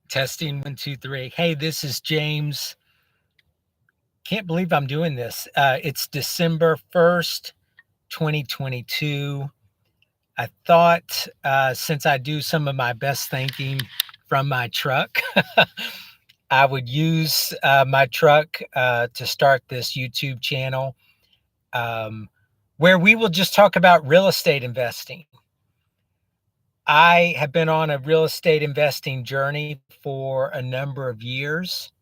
Testing 1, 2, 3. Hey, this is James. Can't believe I'm doing this. It's December 1st, 2022. I thought since I do some of my best thinking from my truck, I would use my truck to start this YouTube channel where we will just talk about real estate investing. I have been on a real estate investing journey for a number of years.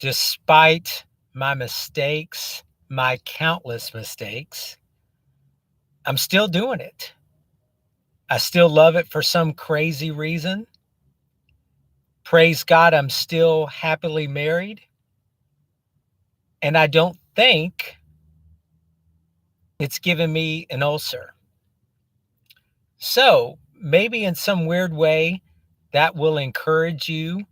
Despite my mistakes, my countless mistakes, I'm still doing it. I still love it for some crazy reason. Praise God, I'm still happily married. And I don't think it's given me an ulcer. So maybe in some weird way, that will encourage you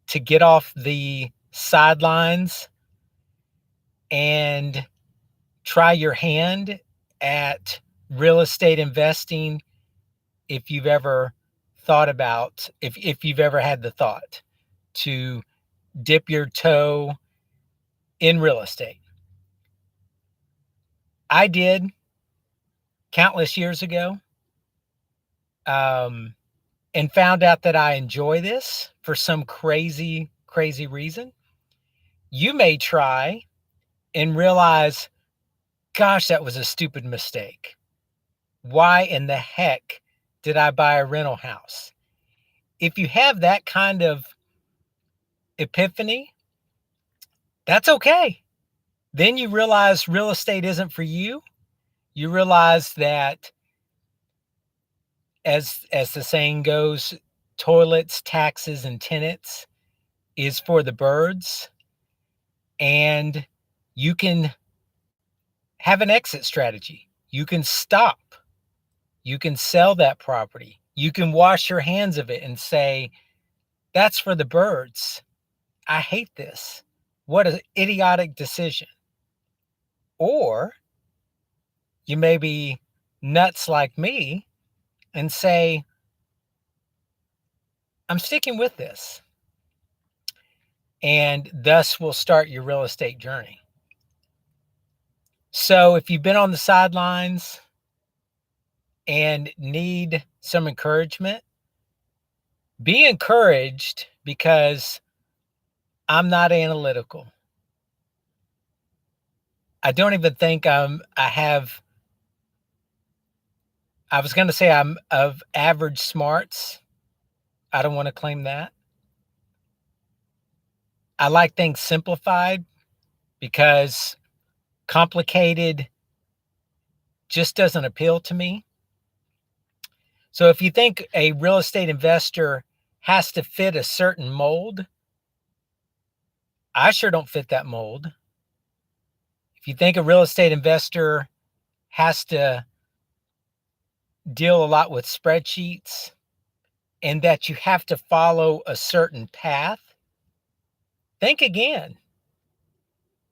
to get off the sidelines and try your hand at real estate investing if you've ever thought about, if you've ever had the thought to dip your toe in real estate. I did countless years ago, and found out that I enjoy this for some crazy, crazy reason. You may try and realize, gosh, that was a stupid mistake. Why in the heck did I buy a rental house? If you have that kind of epiphany, that's okay. Then you realize real estate isn't for you. You realize that, as the saying goes, toilets, taxes, and tenants is for the birds, and you can have an exit strategy. You can stop. You can sell that property. You can wash your hands of it and say, that's for the birds. I hate this. What an idiotic decision. Or you may be nuts like me and say, I'm sticking with this. And thus will start your real estate journey. So if you've been on the sidelines and need some encouragement, be encouraged, because I'm not analytical. I don't even think I was going to say I'm of average smarts. I don't want to claim that. I like things simplified because complicated just doesn't appeal to me. So if you think a real estate investor has to fit a certain mold, I sure don't fit that mold. If you think a real estate investor has to deal a lot with spreadsheets and that you have to follow a certain path, think again.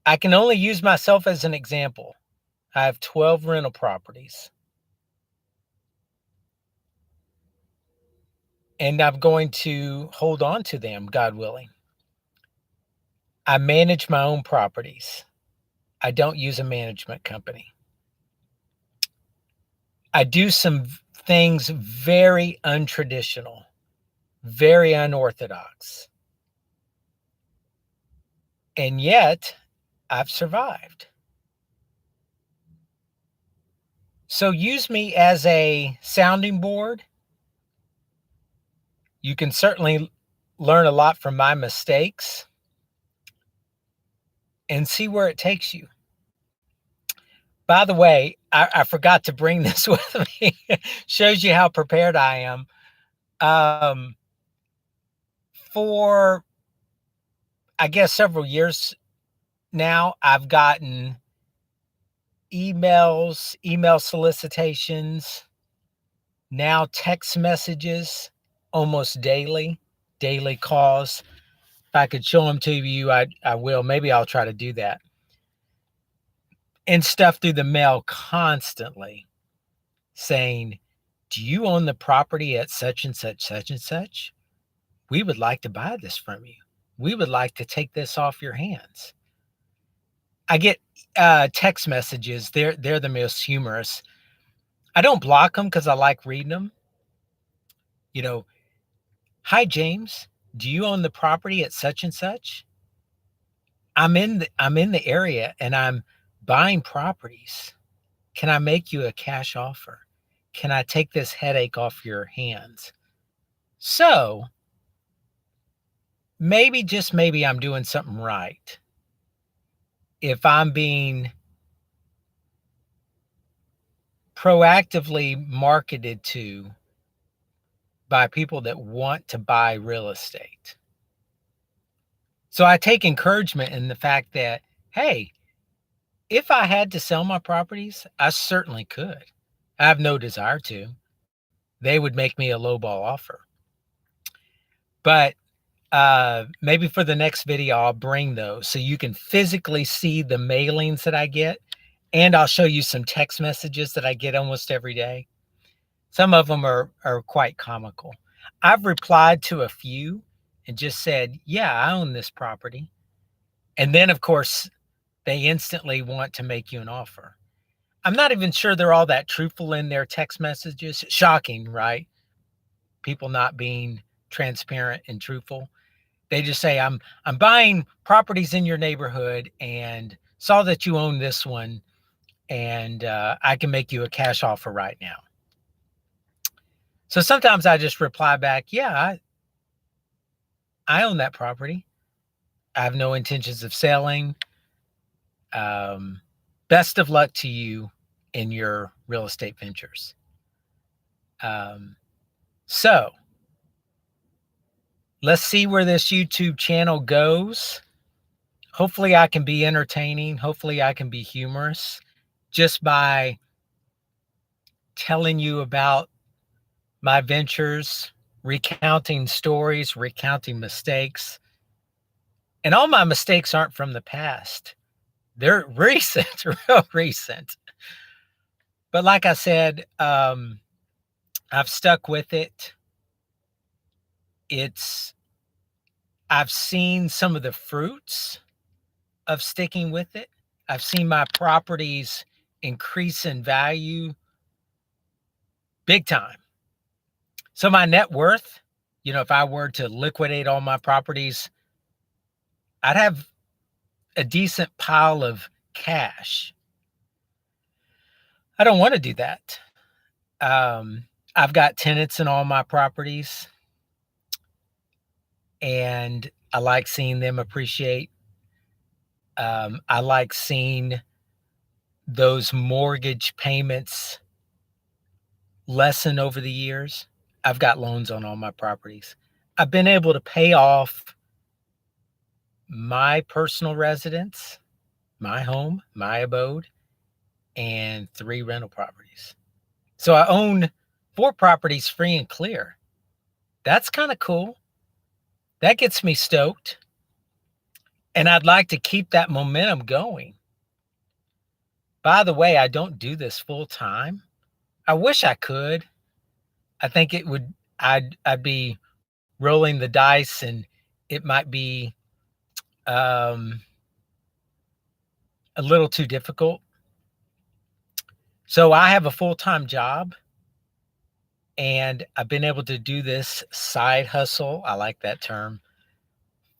I can only use myself as an example. I have 12 rental properties, and I'm going to hold on to them, God willing. I manage my own properties. I don't use a management company. I do some things very untraditional, very unorthodox. And yet, I've survived. So use me as a sounding board. You can certainly learn a lot from my mistakes and see where it takes you. By the way, I forgot to bring this with me. Shows you how prepared I am. For, I guess, several years now, I've gotten emails, email solicitations, now text messages almost daily, daily calls. If I could show them to you, I will. Maybe I'll try to do that. And stuff through the mail constantly saying, do you own the property at such and such, such and such? We would like to buy this from you. We would like to take this off your hands. I get text messages. They're the most humorous. I don't block them because I like reading them. You know, hi James, do you own the property at such and such? I'm in the area and I'm buying properties. Can I make you a cash offer? Can I take this headache off your hands? So maybe, just maybe, I'm doing something right if I'm being proactively marketed to by people that want to buy real estate. So I take encouragement in the fact that, hey, if I had to sell my properties, I certainly could. I have no desire to. They would make me a lowball offer. But maybe for the next video, I'll bring those so you can physically see the mailings that I get. And I'll show you some text messages that I get almost every day. Some of them are quite comical. I've replied to a few and just said, yeah, I own this property. And then, of course, they instantly want to make you an offer. I'm not even sure they're all that truthful in their text messages. Shocking, right? People not being transparent and truthful. They just say, I'm buying properties in your neighborhood and saw that you own this one, and I can make you a cash offer right now. So sometimes I just reply back, yeah, I own that property. I have no intentions of selling. Best of luck to you in your real estate ventures. So let's see where this YouTube channel goes. Hopefully I can be entertaining. Hopefully I can be humorous just by telling you about my ventures, recounting stories, recounting mistakes. And all my mistakes aren't from the past. They're recent, real recent. But like I said, I've stuck with it. I've seen some of the fruits of sticking with it. I've seen my properties increase in value big time. So my net worth, if I were to liquidate all my properties, I'd have a decent pile of cash. I don't want to do that. I've got tenants in all my properties, and I like seeing them appreciate. I like seeing those mortgage payments lessen over the years. I've got loans on all my properties. I've been able to pay off my personal residence, my home, my abode, and 3 rental properties. So I own 4 properties free and clear. That's kind of cool. That gets me stoked. And I'd like to keep that momentum going. By the way, I don't do this full time. I wish I could. I think I'd be rolling the dice, and it might be a little too difficult. So I have a full-time job, and I've been able to do this side hustle, I like that term,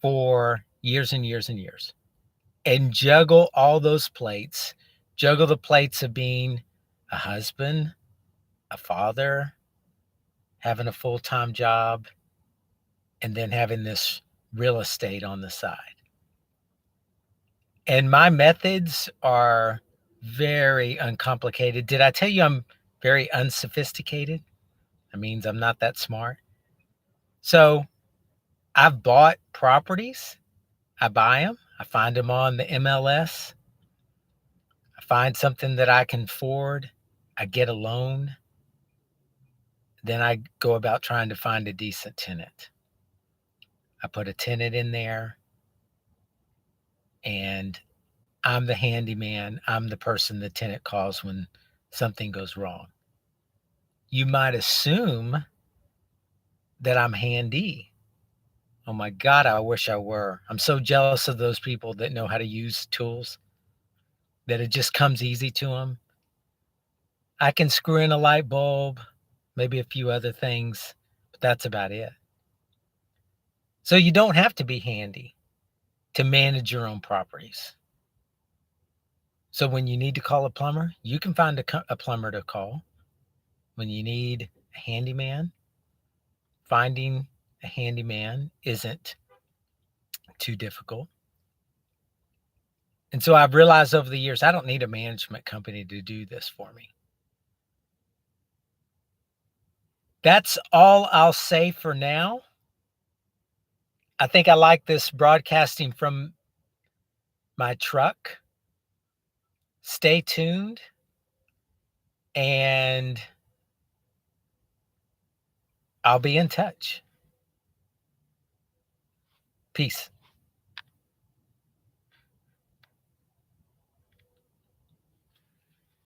for years and years and years, and juggle all those plates, juggle the plates of being a husband, a father, having a full-time job, and then having this real estate on the side. And my methods are very uncomplicated. Did I tell you I'm very unsophisticated? That means I'm not that smart. So I've bought properties. I buy them. I find them on the MLS. I find something that I can afford. I get a loan. Then I go about trying to find a decent tenant. I put a tenant in there, and I'm the handyman. I'm the person the tenant calls when something goes wrong. You might assume that I'm handy, Oh my god, I wish I were. I'm so jealous of those people that know how to use tools, that it just comes easy to them. I can screw in a light bulb, maybe a few other things, but that's about it. So you don't have to be handy to manage your own properties. So when you need to call a plumber, you can find a plumber to call. When you need a handyman, finding a handyman isn't too difficult. And so I've realized over the years, I don't need a management company to do this for me. That's all I'll say for now. I think I like this broadcasting from my truck. Stay tuned, and I'll be in touch. Peace.